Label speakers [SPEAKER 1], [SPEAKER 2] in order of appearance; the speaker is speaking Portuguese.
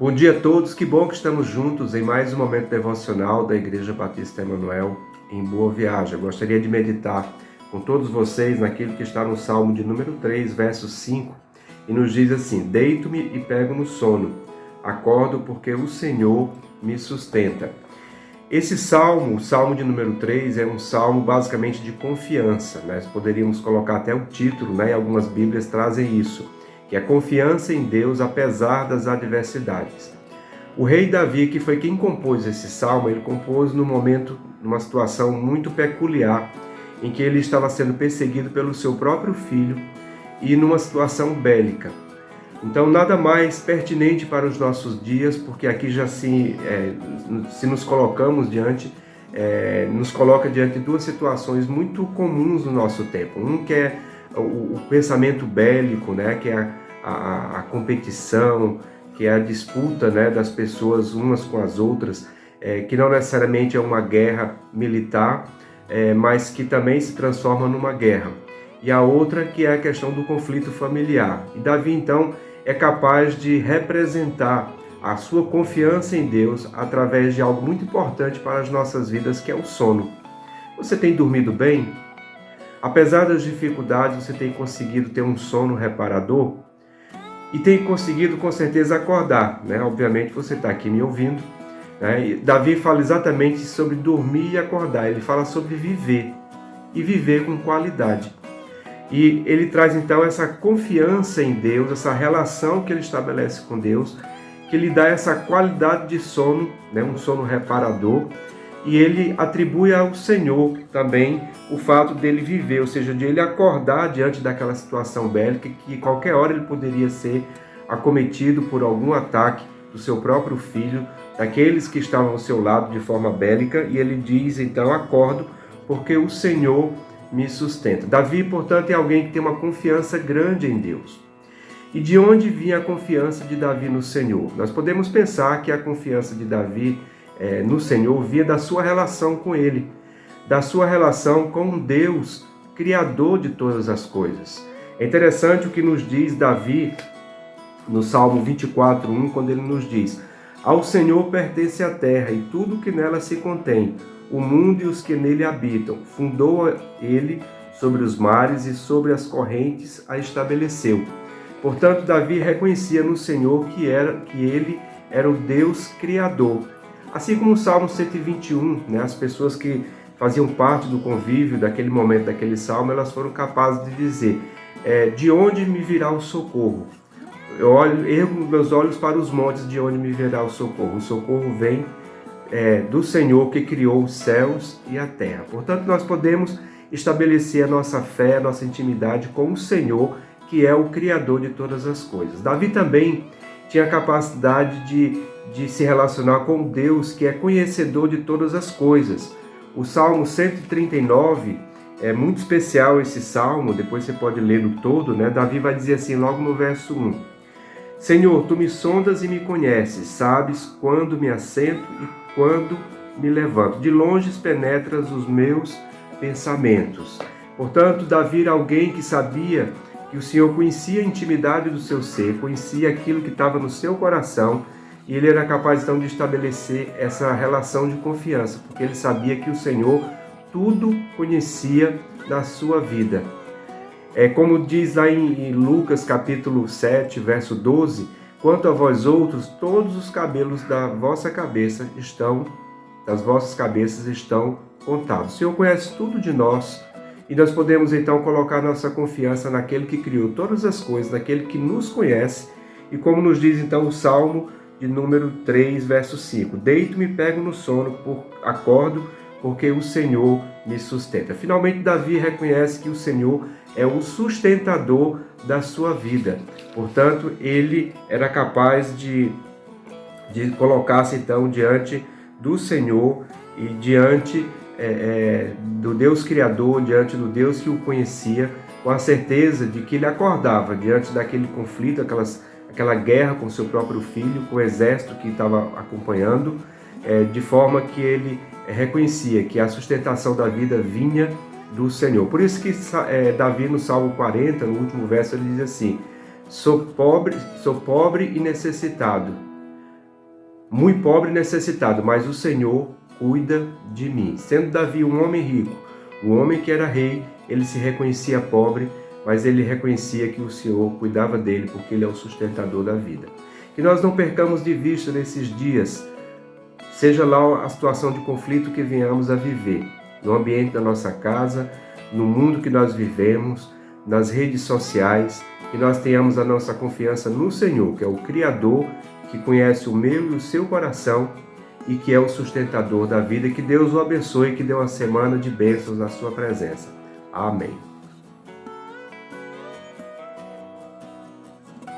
[SPEAKER 1] Bom dia a todos, que bom que estamos juntos em mais um momento devocional da Igreja Batista Emanuel em Boa Viagem. Eu gostaria de meditar com todos vocês naquilo que está no Salmo de número 3, verso 5, e nos diz assim: deito-me e pego no sono, acordo porque o Senhor me sustenta. Esse salmo, o Salmo de número 3, é um salmo basicamente de confiança, né? Poderíamos colocar até o título, né? E algumas Bíblias trazem isso, que é confiança em Deus apesar das adversidades. O rei Davi, que foi quem compôs esse salmo, ele compôs num momento, numa situação muito peculiar, em que ele estava sendo perseguido pelo seu próprio filho e numa situação bélica. Então, nada mais pertinente para os nossos dias, porque aqui já se nos colocamos diante, nos coloca diante de duas situações muito comuns no nosso tempo. Um que é o pensamento bélico, né, que é a competição, que é a disputa, né, das pessoas umas com as outras, que não necessariamente é uma guerra militar, mas que também se transforma numa guerra. E a outra que é a questão do conflito familiar. E Davi, então, é capaz de representar a sua confiança em Deus através de algo muito importante para as nossas vidas, que é o sono. Você tem dormido bem? Apesar das dificuldades, você tem conseguido ter um sono reparador? E tem conseguido, com certeza, acordar, né? Obviamente, você está aqui me ouvindo, né? E Davi fala exatamente sobre dormir e acordar. Ele fala sobre viver, e viver com qualidade. E ele traz então essa confiança em Deus, essa relação que ele estabelece com Deus, que lhe dá essa qualidade de sono, né, um sono reparador, e ele atribui ao Senhor também o fato dele viver, ou seja, de ele acordar diante daquela situação bélica, que qualquer hora ele poderia ser acometido por algum ataque do seu próprio filho, daqueles que estavam ao seu lado de forma bélica, e ele diz então: acordo porque o Senhor me sustenta. Davi, portanto, é alguém que tem uma confiança grande em Deus. E de onde vinha a confiança de Davi no Senhor? Nós podemos pensar que a confiança de Davi no Senhor vinha da sua relação com Ele, da sua relação com Deus, Criador de todas as coisas. É interessante o que nos diz Davi no Salmo 24:1, quando ele nos diz: ao Senhor pertence a terra e tudo que nela se contém, o mundo e os que nele habitam. Fundou ele sobre os mares e sobre as correntes a estabeleceu. Portanto, Davi reconhecia no Senhor que ele era o Deus Criador. Assim como o Salmo 121, né, as pessoas que faziam parte do convívio daquele momento, daquele salmo, elas foram capazes de dizer: de onde me virá o socorro? Eu ergo meus olhos para os montes, de onde me virá o socorro? O socorro vem do Senhor que criou os céus e a terra. Portanto, nós podemos estabelecer a nossa fé, a nossa intimidade com o Senhor, que é o Criador de todas as coisas. Davi também tinha a capacidade de se relacionar com Deus, que é conhecedor de todas as coisas. O Salmo 139 é muito especial, esse salmo, depois você pode ler no todo, né? Davi vai dizer assim, logo no verso 1: Senhor, tu me sondas e me conheces, sabes quando me assento e quando me levanto. De longe penetras os meus pensamentos. Portanto, Davi era alguém que sabia que o Senhor conhecia a intimidade do seu ser, conhecia aquilo que estava no seu coração, e ele era capaz então de estabelecer essa relação de confiança, porque ele sabia que o Senhor tudo conhecia da sua vida. Como diz lá em Lucas capítulo 7, verso 12, quanto a vós outros, todos os cabelos das vossas cabeças estão contados. O Senhor conhece tudo de nós, e nós podemos então colocar nossa confiança naquele que criou todas as coisas, naquele que nos conhece, e como nos diz então o Salmo de número 3, verso 5, deito-me e pego no sono, acordo porque o Senhor me sustenta. Finalmente, Davi reconhece que o Senhor é o sustentador da sua vida. Portanto, ele era capaz de colocar-se então diante do Senhor e diante do Deus Criador, diante do Deus que o conhecia, com a certeza de que ele acordava diante daquele conflito, aquela guerra com seu próprio filho, com o exército que estava acompanhando, de forma que ele reconhecia que a sustentação da vida vinha do Senhor. Por isso que Davi, no Salmo 40, no último verso, ele diz assim: sou pobre e necessitado, muito pobre e necessitado, mas o Senhor cuida de mim. Sendo Davi um homem rico, um homem que era rei, ele se reconhecia pobre, mas ele reconhecia que o Senhor cuidava dele, porque ele é o sustentador da vida. Que nós não percamos de vista nesses dias, seja lá a situação de conflito que venhamos a viver, no ambiente da nossa casa, no mundo que nós vivemos, nas redes sociais, que nós tenhamos a nossa confiança no Senhor, que é o Criador, que conhece o meu e o seu coração e que é o sustentador da vida. Que Deus o abençoe e que dê uma semana de bênçãos na sua presença. Amém.